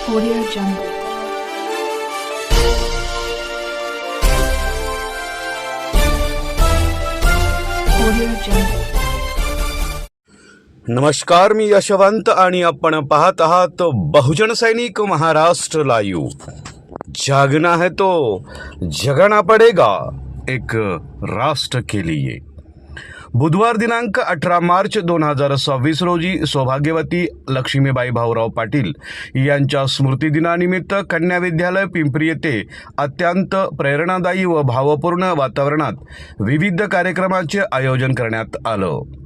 Audio Jungle. Audio Jungle. नमस्कार, मी यशवंत आणि आपण पाहत आहात बहुजन सैनिक महाराष्ट्र लाईव्ह। जागना है तो जगना पडेगा, एक राष्ट्र के लिए। बुधवार दिनांक 18 मार्च 2026 रोजी सौभाग्यवती लक्ष्मीबाई भाऊराव पाटील यांच्या स्मृतिदिनानिमित्त कन्या विद्यालय पिंपरी येथे अत्यंत प्रेरणादायी व भावपूर्ण वातावरणात विविध कार्यक्रमाचे आयोजन करण्यात आलं।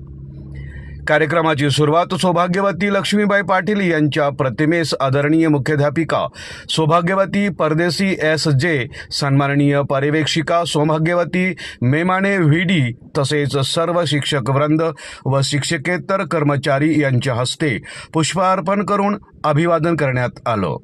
कार्यक्रमाची सुरुवात सौभाग्यवती लक्ष्मीबाई पाटील यांच्या प्रतिमेस आदरणीय मुख्याध्यापिका सौभाग्यवती परदेसी SJ, सन्माननीय पर्यवेक्षिका सौभाग्यवती मेमाने VD तसेच सर्व शिक्षक वृंद व शिक्षकेतर कर्मचारी यांच्या हस्ते पुष्पार्पण करून अभिवादन करण्यात आलं।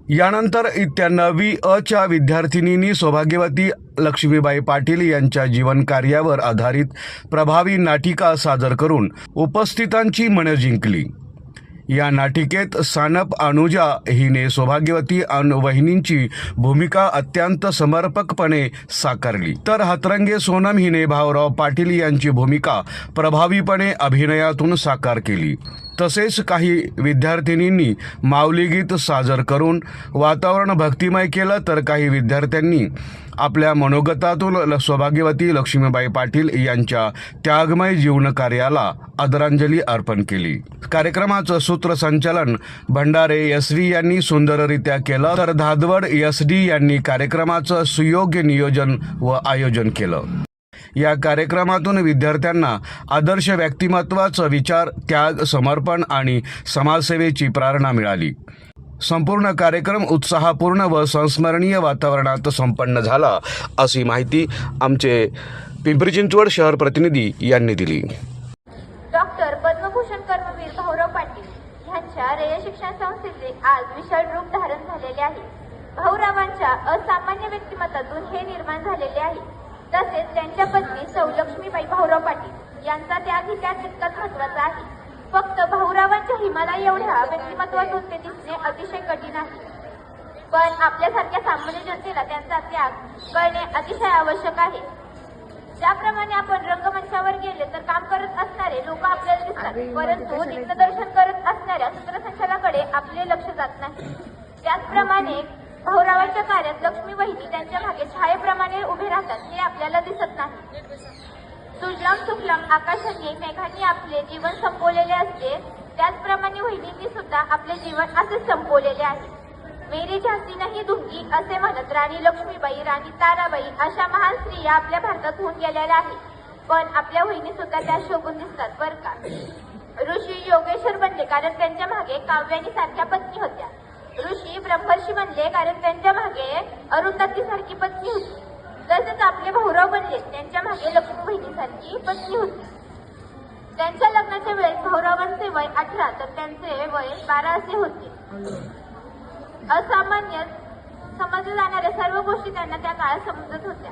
यानंतर इयत्ता 9वी अ च्या विद्यार्थिनींनी सौभाग्यवती लक्ष्मीबाई पाटील यांच्या जीवन कार्यावर आधारित प्रभावी नाटिका सादर करून उपस्थितांची मने जिंकली। या नाटिकेत सानप अनुजा हिने सौभाग्यवती वहिनींची भूमिका अत्यंत समर्पकपणे साकारली, तर हातरंगे सोनम हिने भाऊराव पाटील यांची भूमिका प्रभावीपणे अभिनयातून साकार केली। तसेच काही विद्यार्थिनींनी माऊली गीत सादर करून वातावरण भक्तिमय केलं, तर काही विद्यार्थ्यांनी आपल्या मनोगतातून सौभाग्यवती लक्ष्मीबाई पाटील यांच्या त्यागमय जीवन कार्याला आदरांजली अर्पण केली। कार्यक्रमाचं सूत्रसंचालन भंडारे SD यांनी सुंदररित्या केलं, तर धादवड SD यांनी कार्यक्रमाचं सुयोग्य नियोजन व आयोजन केलं। या कार्यक्रमातून विद्यार्थ्यांना आदर्श व्यक्तिमत्वाचा विचार, त्याग, समर्पण आणि समाजसेवेची प्रेरणा मिळाली। संपूर्ण कार्यक्रम उत्साहपूर्ण व संस्मरणीय वातावरणात संपन्न झाला, अशी माहिती आमचे पिंपरी चिंचवड शहर प्रतिनिधी यांनी दिली। डॉक्टर पद्मभूषण कर्मवीर भाऊराव पाटील यांच्या रेय शिक्षण संस्थेचे आज विशाल रूप धारण झालेले आहे। भाऊरावांच्या असामान्य व्यक्तिमत्वातून हे निर्माण झालेले आहे। तसेच त्यांच्या पत्नी सौ लक्ष्मीबाई भाऊराव पाटील यांचा त्याग ही त्यात तितकाच महत्त्वाचा आहे। फक्त भाऊरावांच्या हिमालय एवढ्या व्यक्तिमत्वातून ते दिसणे अतिशय कठीण आहे, पण आपल्यासारख्या सामान्य जनतेला त्यांचा त्याग कळणे अतिशय आवश्यक आहे। ज्याप्रमाणे आपण रंगमंचावर गेले तर काम करत असणारे लोक आपल्याला दिसतात, परंतु दिग्दर्शन करत असणाऱ्या सूत्रसंचालकाकडे आपले लक्ष जात नाही। त्याचप्रमाणे भाऊरावांच्या कार्यात लक्ष्मी वहिनी त्यांच्या मागे छायेप्रमाणे उभे राहतात, हे आपल्याला दिसत नाही। सुजलाम सुफलाम आकाशाने मेघांनी आपले जीवन संपवलेले असते, त्याचप्रमाणे वहिनींनी सुद्धा आपले जीवन असेच संपवलेले आहे। मेरी झांसी नाही दूंगी असे म्हणत राणी लक्ष्मीबाई, राणी ताराबाई अशा महान स्त्रिया आपल्या भारतात होऊन गेलेल्या आहेत, पण आपल्या वहिनी सुद्धा त्या शोभून दिसतात बरं का। ऋषी योगेश्वर बनले कारण त्यांच्या मागे काव्यानी सारख्या पत्नी होत्या। ऋषी ब्रह्मर्षी बनले कारण त्यांच्या मागे अरुंधती सारखी पत्नी होती। तसेच आपले भाऊराव बनले, त्यांच्या मागे लक्ष्मी बहिणी सारखी पत्नी होती। त्यांच्या लग्नाच्या वेळेस भाऊरावांचे वय 18 तर त्यांचे वय 12 असे होते। असामान्य समजल्या जाणाऱ्या सर्व गोष्टी त्यांना त्या काळात समजत होत्या।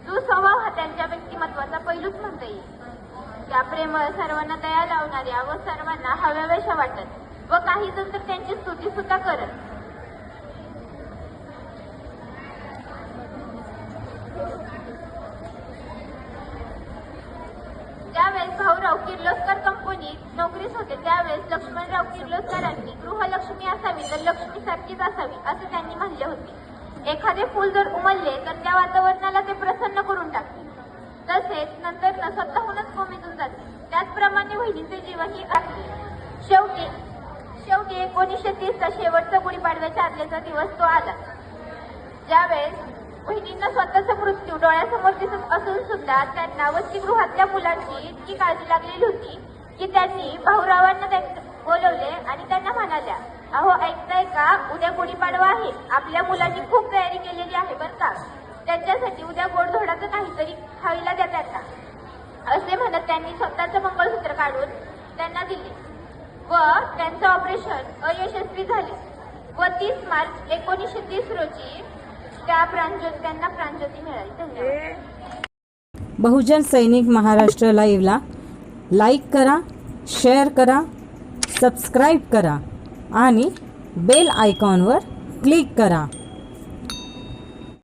सुस्वभाव हा त्यांच्या व्यक्तिमत्वाचा पैलूच म्हणता येईल। त्या प्रेमळ, सर्वांना दया लावणाऱ्या व सर्वांना हव्यावेशा वाटत व काही जण तर त्यांची स्तुती सुद्धा करत। ज्यावेळेस भाऊराव किर्लोस्कर कंपनीत नोकरीस होते, त्यावेळेस लक्ष्मणराव किर्लोस्करांनी गृहलक्ष्मी असावी तर लक्ष्मी सारखीच असावी असे त्यांनी म्हणले होते। एखादे फूल जर उमलले तर त्या वातावरणाला ते प्रसन्न करून टाकते, तसेच नंतर स्वतःहूनच कोमेजून जाते। त्याचप्रमाणे वहिनींचे जीवन ही आहे। शेवटी 1930 चा शेवटचा गुढीपाडव्याच्या आदल्याचा दिवस तो आला, ज्यावेळेस वहिनींना स्वतःचा मृत्यू डोळ्यासमोर दिसत असून सुद्धा त्यांना वसतिगृहातल्या मुलांची इतकी काळजी लागलेली होती की त्यांनी भाऊरावांना बोलवले आणि त्यांना म्हणाल्या, अहो ऐकताय का, उद्या गुढीपाडवा आहे, आपल्या मुलांनी खूप तयारी केलेली आहे बरं का, त्यांच्यासाठी उद्या गोडधोडाचं काहीतरी खायला द्या त्यांना, असे म्हणत त्यांनी स्वतःचं मंगळसूत्र काढून त्यांना दिले व त्यांचं ऑपरेशन अयशस्वी झाले व 30 मार्च 1930 रोजी त्यांना प्राणज्योती मिळाली। धन्यवाद। बहुजन सैनिक महाराष्ट्र लाईव्हला लाईक करा, शेअर करा, सबस्क्राईब करा आणि बेल आयकॉनवर क्लिक करा.